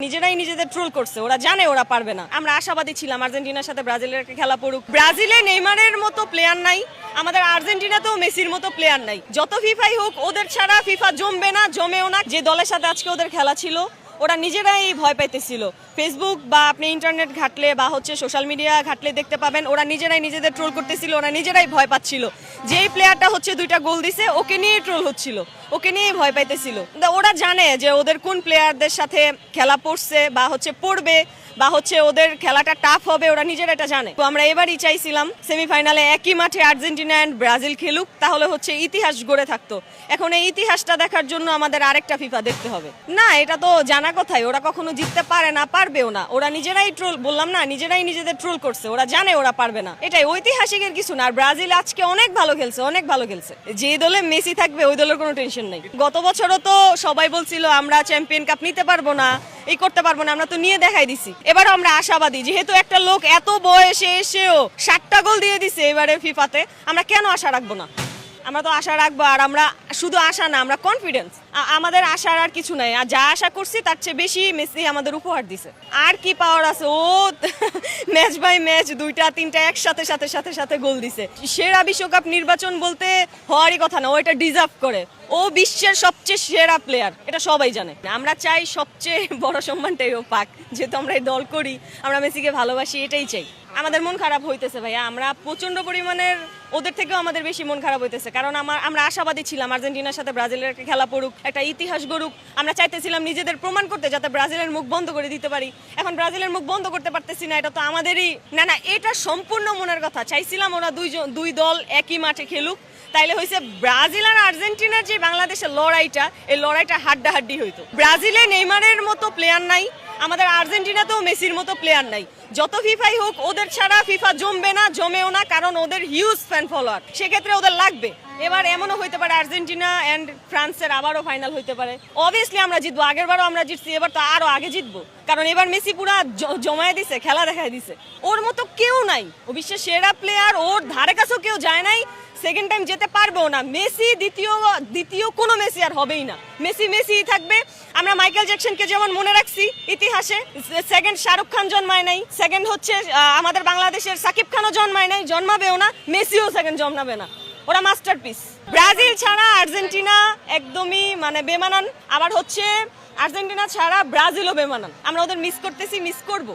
নিজেরাই নিজেদের ট্রোল করছে, ওরা জানে ওরা পারবে না। আমরা আশাবাদী ছিলাম আর্জেন্টিনার সাথে ব্রাজিলের একটা খেলা পড়ুক। ব্রাজিলে নেইমারের মতো প্লেয়ার নাই, আমাদের আর্জেন্টিনাতেও মেসির মতো প্লেয়ার নাই। যত ফিফাই হোক ওদের ছাড়া ফিফা জমবে না, জমেও না। যে দলের সাথে আজকে ওদের খেলা ছিল ওরা নিজেরাই ভয় পাইতেছিল। ফেসবুক বা আপনি ইন্টারনেট ঘাটলে বা সোশ্যাল মিডিয়া ঘাটলে দেখতে পাবেন ওরা নিজেরাই নিজেদের ট্রোল করতেছিল, ওরা নিজেরাই ভয় পাচ্ছিল। যেই প্লেয়ারটা দুইটা গোল দিছে ওকে নিয়েই ট্রোল হচ্ছিল, ওকে নিয়েই ভয় পাইতেছিল। ওরা জানে যে ওদের কোন প্লেয়ারদের সাথে খেলা পড়ছে বা পড়বে বা ওদের খেলাটা টাফ হবে, ওরা নিজেরা এটা জানে। তো আমরা এবারই চাইছিলাম সেমিফাইনালে একই মাঠে আর্জেন্টিনা এন্ড ব্রাজিল খেলুক, তাহলে ইতিহাস গড়ে থাকতো। এখন এই ইতিহাসটা দেখার জন্য আমাদের আরেকটা ফিফা দেখতে হবে না, এটা তো জানা কথাই। ওরা কখনো জিততে পারে না, পারবেও না। ওরা নিজেরাই ট্রোল, বললাম না, নিজেরাই নিজেদের ট্রোল করছে, ওরা জানে ওরা পারবে না। এটাই ঐতিহাসিকের কিছু না। আর ব্রাজিল আজকে অনেক ভালো খেলছে, অনেক ভালো খেলছে। যে দলে মেসি থাকবে ওই দলের কোনো টেনশন নেই। গত বছরও তো সবাই বলছিল আমরা চ্যাম্পিয়ন কাপ নিতে পারবো না, এই করতে পারবো না, আমরা তো নিয়ে দেখাই দিছি। এবারও আমরা আশাবাদী, যেহেতু একটা লোক এত বয়সে এসেও 60টা গোল দিয়ে দিছে এবারে ফিফাতে, আমরা কেন আশা রাখবো না? আমরা তো আশা রাখবো। আর আমরা শুধু আশা না, আমরা কনফিডেন্স। আমাদের আশার আর কিছু নাই। আর যা আশা করছি তার চেয়ে বেশি মেসি আমাদের উপহার দিছে। আর কি পাওয়ার আছে? ও ম্যাচ বাই ম্যাচ 2টা 3টা একসাথে সাথে গোল দিছে। সেরা বিশ্বকাপ নির্বাচন বলতে হওয়ারই কথা না, ও এটা ডিজার্ভ করে। ও বিশ্বের সবচেয়ে সেরা প্লেয়ার, এটা সবাই জানে। আমরা চাই সবচেয়ে বড় সম্মানটাই ও পাক, যেহেতু আমরা এই দল করি, আমরা মেসিকে ভালোবাসি, এটাই চাই। আমাদের মন খারাপ হইতেছে ভাইয়া, আমরা প্রচন্ড পরিমাণের ওদের থেকেও আমাদের বেশি মন খারাপ হইতেছে। কারণ আমরা আশাবাদী ছিলাম আর্জেন্টিনার সাথে ব্রাজিলের একটা খেলা পড়ুক, একটা ইতিহাস গড়ুক। আমরা চাইতেছিলাম নিজেদের প্রমাণ করতে, যাতে ব্রাজিলের মুখ বন্ধ করে দিতে পারি। এখন ব্রাজিলের মুখ বন্ধ করতে পারতেছি না, এটা তো আমাদেরই না, এটা সম্পূর্ণ মনের কথা। চাইছিলাম ওরা দুই দল একই মাঠে খেলুক, তাইলে হয়েছে ব্রাজিল আর আর্জেন্টিনার যে বাংলাদেশের লড়াইটা, এই লড়াইটা হাড্ডাহাড্ডি হইতো। ব্রাজিলে নেইমারের মতো প্লেয়ার নাই, আমাদের আর্জেন্টিনাতেও মেসির মতো প্লেয়ার নাই। যত ফিফাই হোক ওদের ছাড়া ফিফা জমবে না, জমেও না, কারণ ওদের হিউজ ফ্যান ফলোয়ার। সেক্ষেত্রে ওদের লাগবে। এবার এমনও হইতে পারে আর্জেন্টিনা এন্ড ফ্রান্সের আবারও ফাইনাল হইতে পারে। অবভিয়াসলি আমরা জিতবো, আগেরবারও আমরা জিতছি, এবার তো আরো আগে জিতবো। কারণ এবার মেসি পুরা জমায়ে দিছে, খেলা দেখায় দিছে। ওর মতো কেউ নাই, ও বিশ্বের সেরা প্লেয়ার, ওর ধারে কাছেও কেউ যায় নাই, সেকেন্ড টাইম যেতে পারবেও না। মেসি দ্বিতীয় কোনো মেসি আর হবেই না। মেসিই থাকবে। আমরা মাইকেল জ্যাকসনকে যেমন মনে রাখছি ইতিহাসে, সেকেন্ড শাহরুখ খান জন্মায় নাই, সেকেন্ড আমাদের বাংলাদেশের সাকিব খানও জন্মায় নাই, জন্মাবেও না। মেসিও সেকেন্ড জন্মাবে না। ওরা মাস্টারপিস। ব্রাজিল ছাড়া আর্জেন্টিনা একদমই বেমানান। আবার আর্জেন্টিনা ছাড়া ব্রাজিলও বেমানান। আমরা ওদের মিস করতেছি, মিস করবো।